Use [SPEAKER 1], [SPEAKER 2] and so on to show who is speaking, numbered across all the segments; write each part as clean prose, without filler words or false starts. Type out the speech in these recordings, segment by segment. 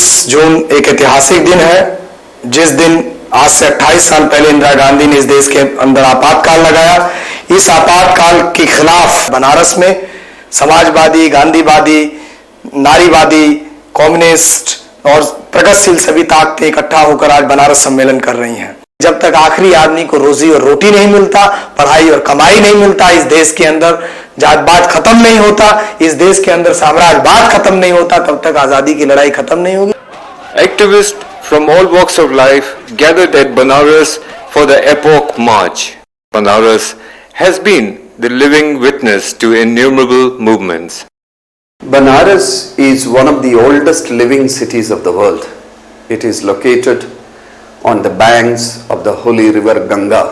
[SPEAKER 1] 21 जून एक ऐतिहासिक दिन है, जिस दिन आज से 28 साल पहले इंदिरा गांधी ने इस देश के अंदर आपातकाल लगाया। इस आपातकाल के खिलाफ बनारस में समाजवादी, गांधीवादी, नारीवादी, कम्युनिस्ट और प्रगतिशील सभी ताकतें इकट्ठा होकर आज बनारस सम्मेलन कर रही हैं। जब तक आखिरी आदमी को रोजी और रोटी नहीं मिलता, पढ़ाई और कमाई नहीं मिलता, इस देश के अंदर जातपात खत्म नहीं होता, इस देश के अंदर साम्राज्यवाद खत्म नहीं होता, तब तक आजादी की लड़ाई खत्म नहीं होगी।
[SPEAKER 2] Activists from all walks of life gathered at Benares for the Epoch March. Benares has been the living witness to innumerable movements.
[SPEAKER 3] Benares is one of the oldest living cities of the world. It is located on the banks of the holy river Ganga.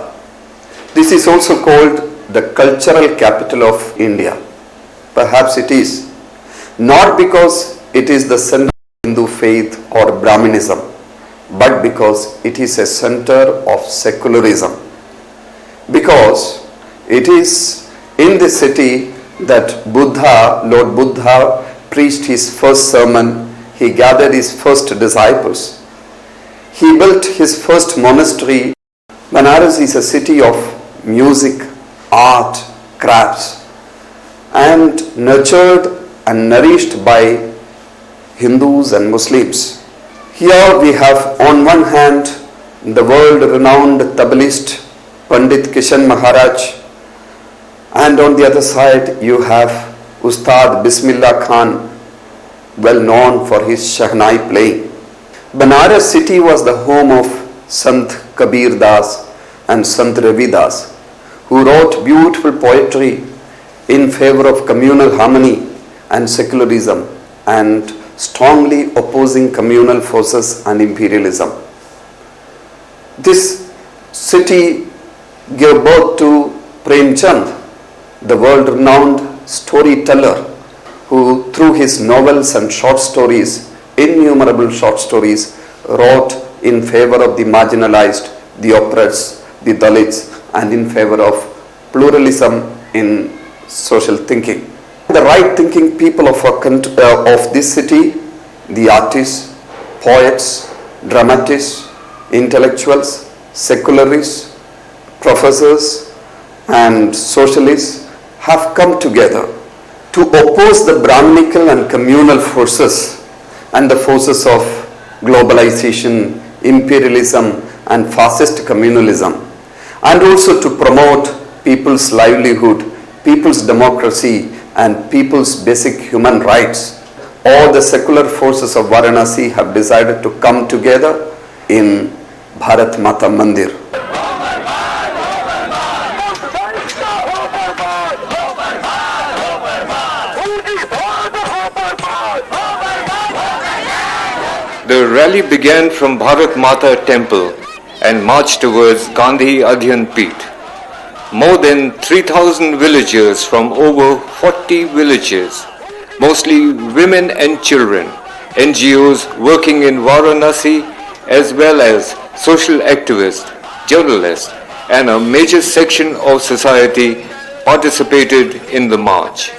[SPEAKER 3] This is also called the cultural capital of India. Perhaps it is, not because it is the center of Hindu faith or Brahminism, but because it is a center of secularism. Because it is in this city that Lord Buddha preached his first sermon, he gathered his first disciples. He built his first monastery. Benares is a city of music, art, crafts, and nurtured and nourished by Hindus and Muslims. Here we have on one hand the world-renowned tableist Pandit Kishan Maharaj, and on the other side you have Ustad Bismillah Khan, well known for his Shahnai playing. Benares city was the home of Sant Kabir Das and Sant Ravi Das, who wrote beautiful poetry in favor of communal harmony and secularism and strongly opposing communal forces and imperialism. This city gave birth to Prem Chand, the world-renowned storyteller, who through his novels and short stories, innumerable short stories, wrote in favor of the marginalized, the oppressed, the Dalits, and in favor of pluralism in social thinking. The right-thinking people of this city, the artists, poets, dramatists, intellectuals, secularists, professors, and socialists have come together to oppose the Brahminical and communal forces and the forces of globalization, imperialism, and fascist communalism, and also to promote people's livelihood, people's democracy, and people's basic human rights. All the secular forces of Varanasi have decided to come together in Bharat Mata Mandir.
[SPEAKER 2] The rally began from Bharat Mata Temple and marched towards Gandhi Adhyan Peeth. More than 3,000 villagers from over 40 villages, mostly women and children, NGOs working in Varanasi, as well as social activists, journalists, and a major section of society participated in the march.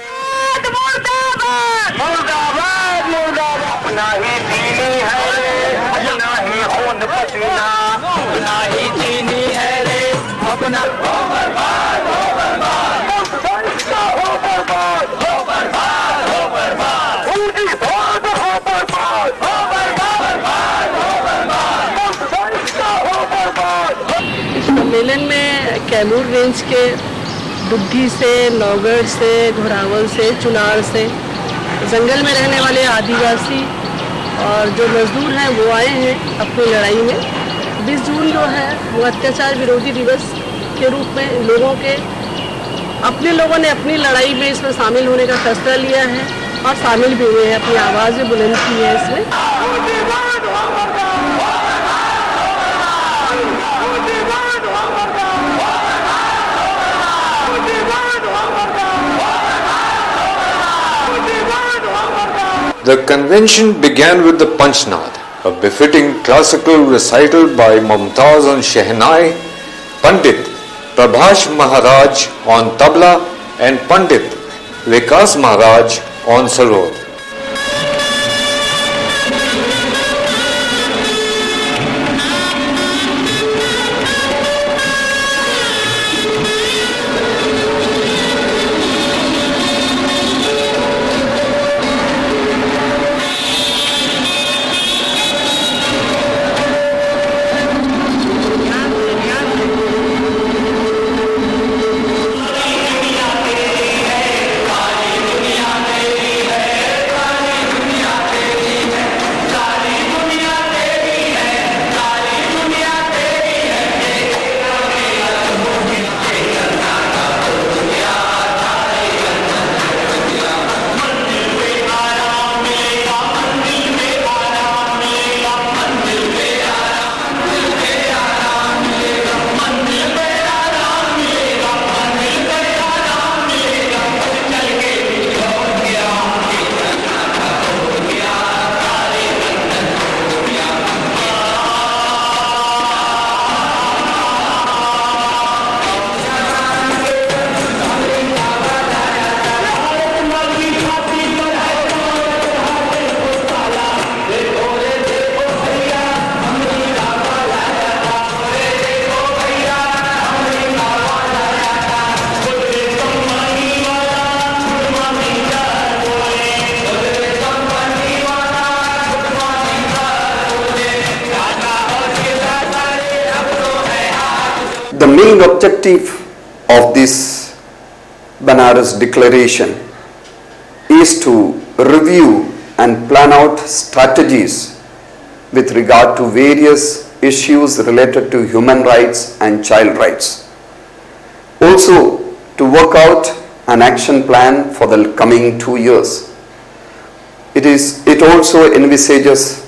[SPEAKER 4] सम्मेलन में Kaimur range के बुद्धि से, नौगढ़ से, घोरावल से, चुनार से, जंगल में रहने वाले आदिवासी और जो मजदूर हैं वो आए हैं अपनी लड़ाई में। 20 जून जो है वो अत्याचार विरोधी दिवस के रूप में अपने लोगों ने अपनी लड़ाई में इसमें शामिल होने का फैसला लिया है और शामिल भी हुए हैं, अपनी आवाज़ बुलंद की है इसमें।
[SPEAKER 2] The convention began with the Panchnad, a befitting classical recital by Mumtaz on Shehnai, Pandit Prabhash Maharaj on tabla and Pandit Vikas Maharaj on sarod.
[SPEAKER 3] The main objective of this Benares Declaration is to review and plan out strategies with regard to various issues related to human rights and child rights. Also, to work out an action plan for the coming 2 years. It also envisages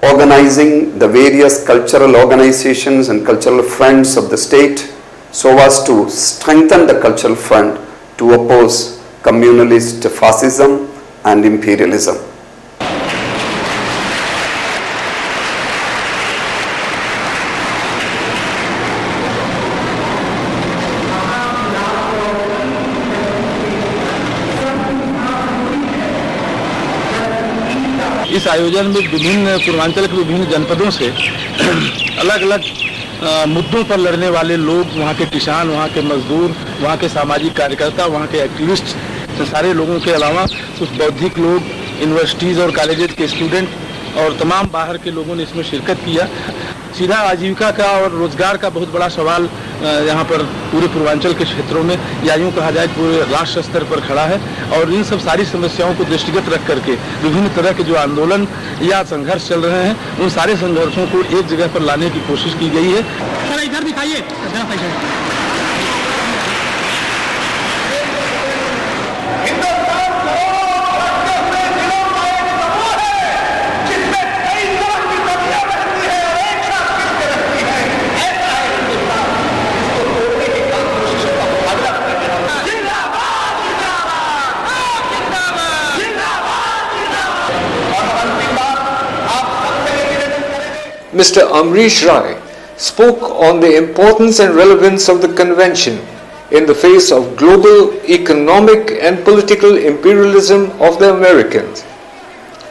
[SPEAKER 3] organizing the various cultural organizations and cultural fronts of the state so as to strengthen the cultural front to oppose communalist fascism and imperialism.
[SPEAKER 5] इस आयोजन में विभिन्न पूर्वांचल के विभिन्न जनपदों से अलग अलग मुद्दों पर लड़ने वाले लोग, वहाँ के किसान, वहाँ के मजदूर, वहाँ के सामाजिक कार्यकर्ता, वहाँ के एक्टिविस्ट, सारे लोगों के अलावा कुछ बौद्धिक लोग, यूनिवर्सिटीज़ और कॉलेजेस के स्टूडेंट और तमाम बाहर के लोगों ने इसमें शिरकत किया। सीधा आजीविका का और रोजगार का बहुत बड़ा सवाल यहाँ पर पूरे पूर्वांचल के क्षेत्रों में या यूँ कहा जाए पूरे राष्ट्र स्तर पर खड़ा है और इन सब सारी समस्याओं को दृष्टिगत रख करके विभिन्न तरह के जो आंदोलन या संघर्ष चल रहे हैं उन सारे संघर्षों को एक जगह पर लाने की कोशिश की गई है। इधर दिखाइए।
[SPEAKER 2] Mr. Amrish Rai spoke on the importance and relevance of the convention in the face of global economic and political imperialism of the Americans.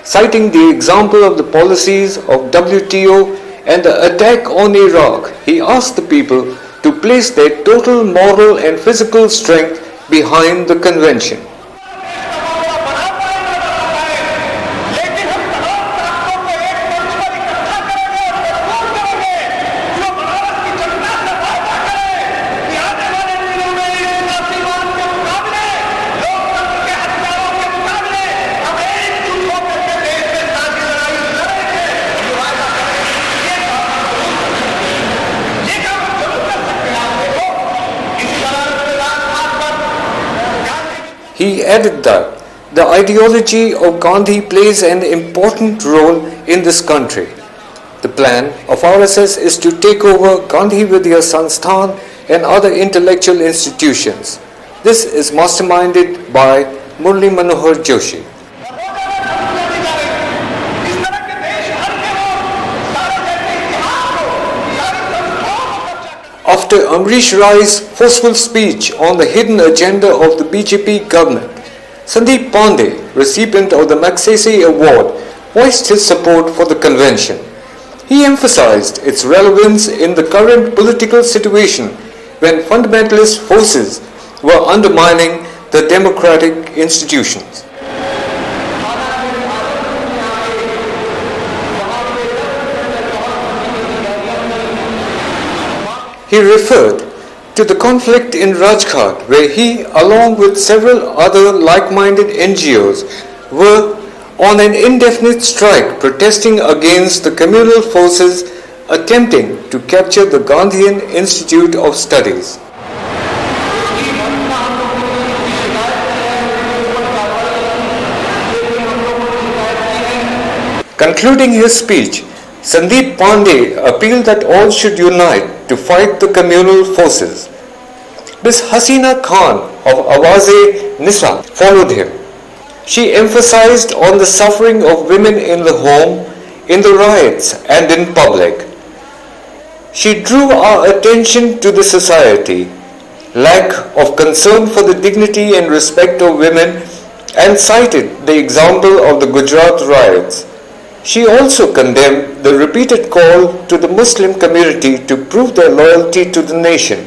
[SPEAKER 2] Citing the example of the policies of WTO and the attack on Iraq, he asked the people to place their total moral and physical strength behind the convention. He added that the ideology of Gandhi plays an important role in this country. The plan of RSS is to take over Gandhi Vidya Sansthan and other intellectual institutions. This is masterminded by Murli Manohar Joshi. After Amrish Rai's forceful speech on the hidden agenda of the BJP government, Sandeep Pandey, recipient of the Magsaysay Award, voiced his support for the convention. He emphasized its relevance in the current political situation when fundamentalist forces were undermining the democratic institutions. He referred to the conflict in Rajghat, where he, along with several other like-minded NGOs, were on an indefinite strike protesting against the communal forces attempting to capture the Gandhian Institute of Studies. Concluding his speech, Sandeep Pandey appealed that all should unite to fight the communal forces. Ms. Hasina Khan of Awaaz-e-Nisa followed him. She emphasized on the suffering of women in the home, in the riots and in public. She drew our attention to the society, lack of concern for the dignity and respect of women, and cited the example of the Gujarat riots. She also condemned the repeated call to the Muslim community to prove their loyalty to the nation.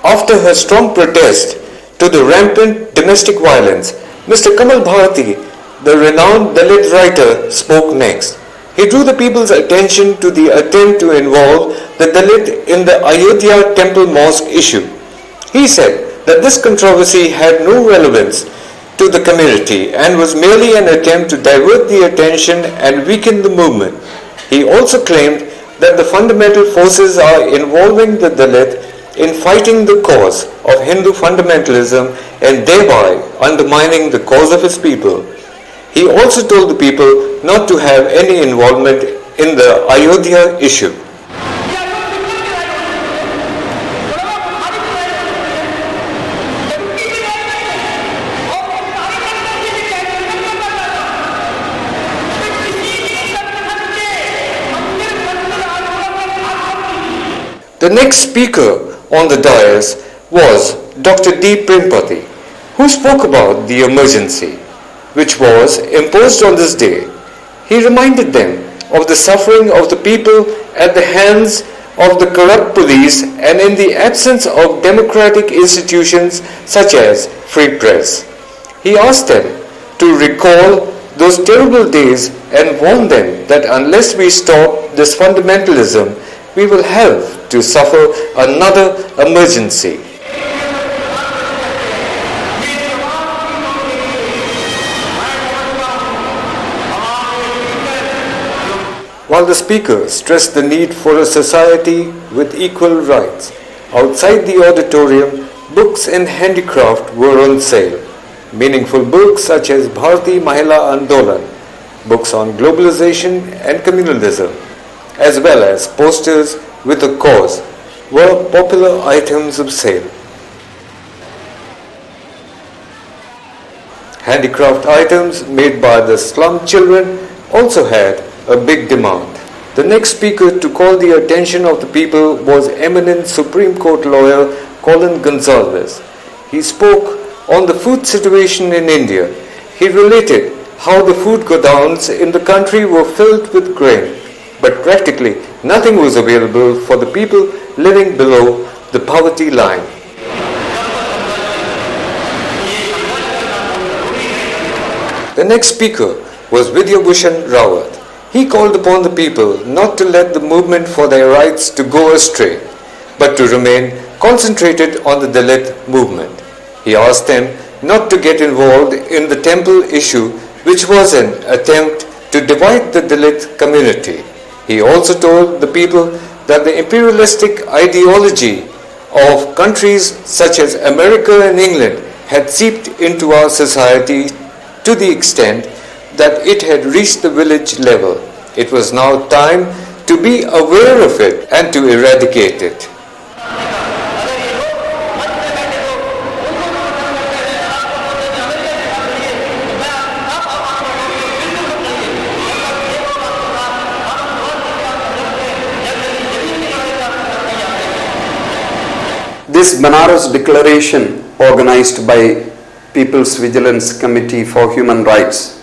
[SPEAKER 2] After her strong protest to the rampant domestic violence, Mr. Kamal Bharati the renowned Dalit writer, spoke next. He drew the people's attention to the attempt to involve the Dalit in the Ayodhya temple mosque issue. He said that this controversy had no relevance to the community and was merely an attempt to divert the attention and weaken the movement. He also claimed that the fundamental forces are involving the Dalit in fighting the cause of Hindu fundamentalism and thereby undermining the cause of his people. He also told the people not to have any involvement in the Ayodhya issue. The next speaker on the dais was Dr. D. Prempati, who spoke about the emergency which was imposed on this day. He reminded them of the suffering of the people at the hands of the corrupt police and in the absence of democratic institutions such as free press. He asked them to recall those terrible days and warned them that unless we stop this fundamentalism, we will have to suffer another emergency. While the speaker stressed the need for a society with equal rights, outside the auditorium, books and handicraft were on sale. Meaningful books such as Bharati Mahila Andolan, books on globalization and communalism, as well as posters with a cause, were popular items of sale. Handicraft items made by the slum children also had a big demand. The next speaker to call the attention of the people was eminent Supreme Court lawyer Colin Gonsalves. He spoke on the food situation in India. He related how the food godowns in the country were filled with grain, but practically nothing was available for the people living below the poverty line. The next speaker was Vidyabhushan Rawat. He called upon the people not to let the movement for their rights to go astray, but to remain concentrated on the Dalit movement. He asked them not to get involved in the temple issue, which was an attempt to divide the Dalit community. He also told the people that the imperialistic ideology of countries such as America and England had seeped into our society to the extent that it had reached the village level. It was now time to be aware of it and to eradicate it.
[SPEAKER 3] This Benares Declaration, organized by People's Vigilance Committee for Human Rights,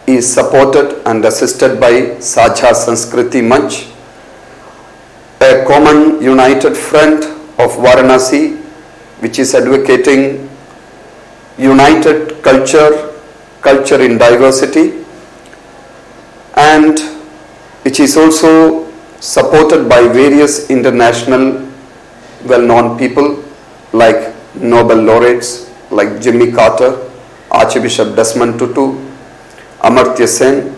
[SPEAKER 3] is supported and assisted by Sacha Sanskriti Manch, a common united front of Varanasi, which is advocating united culture in diversity, and which is also supported by various international well-known people like Nobel laureates like Jimmy Carter, Archbishop Desmond Tutu, Amartya Sen,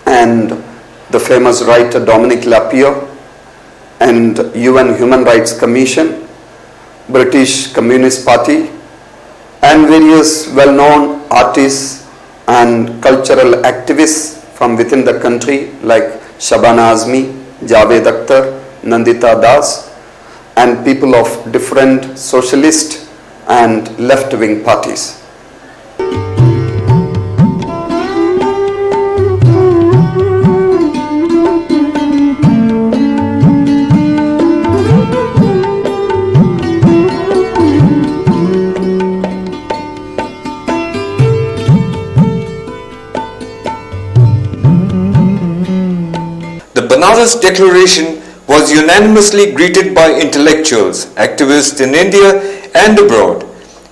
[SPEAKER 3] and the famous writer Dominic Lapierre, and UN Human Rights Commission, British Communist Party, and various well-known artists and cultural activists from within the country like Shabana Azmi, Javed Akhtar, Nandita Das, and people of different socialist and left-wing parties.
[SPEAKER 2] The Benares Declaration was unanimously greeted by intellectuals, activists in India and abroad.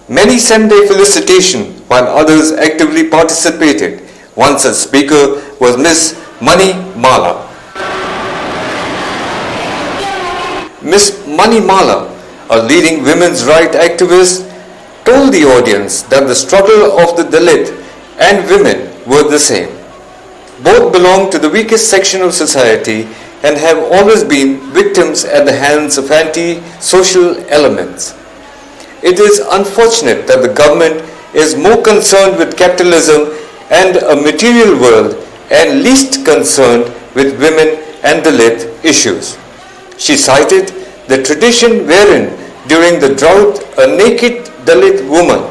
[SPEAKER 2] Many sent their felicitation while others actively participated. One such speaker was Miss Mani Mala. Miss Mani Mala, a leading women's rights activist, told the audience that the struggle of the Dalit and women were the same. Both belong to the weakest section of society and have always been victims at the hands of anti-social elements. It is unfortunate that the government is more concerned with capitalism and a material world and least concerned with women and Dalit issues. She cited the tradition wherein during the drought a naked Dalit woman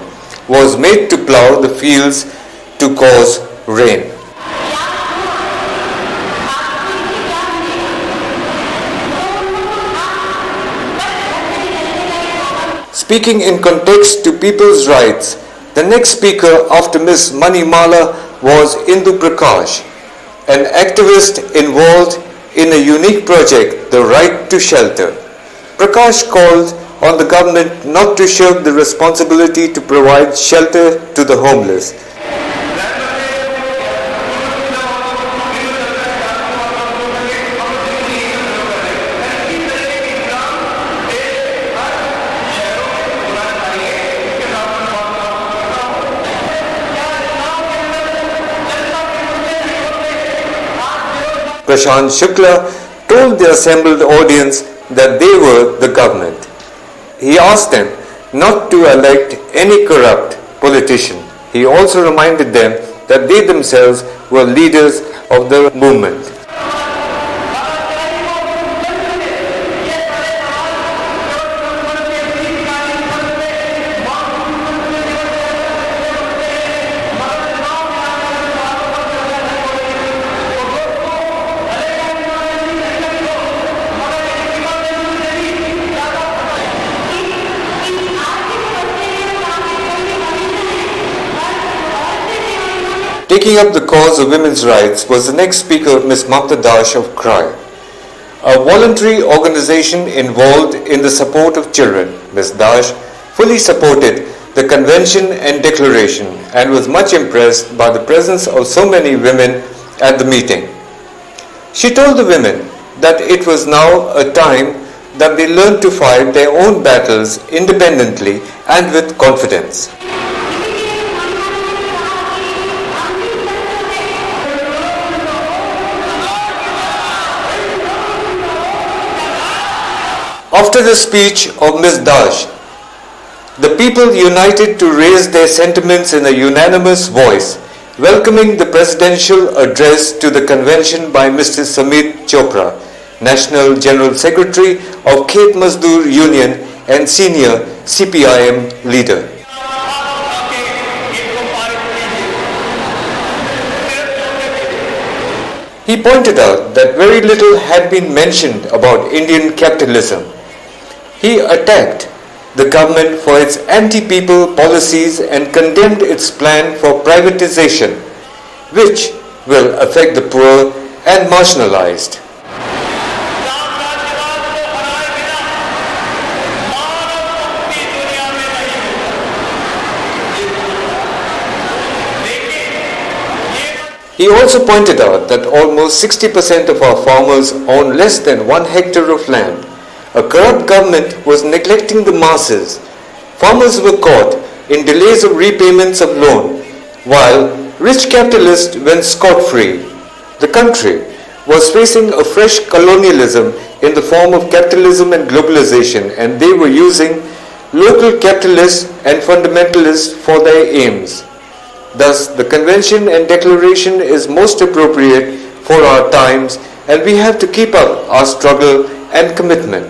[SPEAKER 2] was made to plough the fields to cause rain. Speaking in context to people's rights, the next speaker after Miss Mani Mala was Indu Prakash, an activist involved in a unique project, the Right to Shelter. Prakash called on the government not to shirk the responsibility to provide shelter to the homeless. Prashant Shukla told the assembled audience that they were the government. He asked them not to elect any corrupt politician. He also reminded them that they themselves were leaders of the movement. Taking up the cause of women's rights was the next speaker, Ms. Mamta Dash of CRY, a voluntary organization involved in the support of children. Ms. Dash fully supported the convention and declaration and was much impressed by the presence of so many women at the meeting. She told the women that it was now a time that they learned to fight their own battles independently and with confidence. After the speech of Ms. Dash, the people united to raise their sentiments in a unanimous voice, welcoming the presidential address to the convention by Mr. Samit Chopra, National General Secretary of Khet Mazdoor Union and senior CPIM leader. He pointed out that very little had been mentioned about Indian capitalism. He attacked the government for its anti-people policies and condemned its plan for privatization, which will affect the poor and marginalized. He also pointed out that almost 60% of our farmers own less than 1 hectare of land. A corrupt government was neglecting the masses. Farmers were caught in delays of repayments of loan, while rich capitalists went scot-free. The country was facing a fresh colonialism in the form of capitalism and globalization, and they were using local capitalists and fundamentalists for their aims. Thus, the convention and declaration is most appropriate for our times, and we have to keep up our struggle and commitment.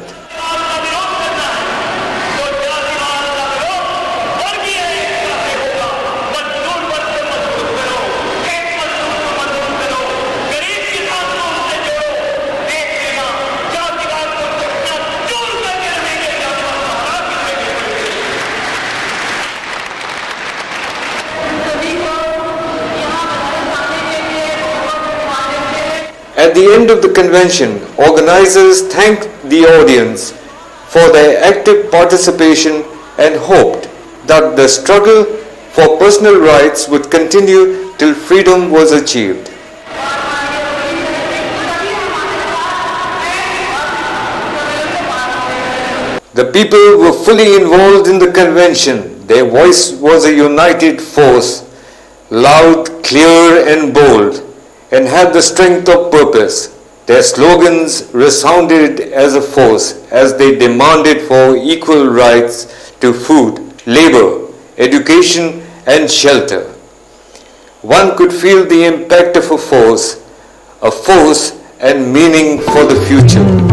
[SPEAKER 2] At the end of the convention, organizers thanked the audience for their active participation and hoped that the struggle for personal rights would continue till freedom was achieved. The people were fully involved in the convention. Their voice was a united force, loud, clear and bold, and had the strength of purpose. Their slogans resounded as a force as they demanded for equal rights to food, labor, education and shelter. One could feel the impact of a force and meaning for the future.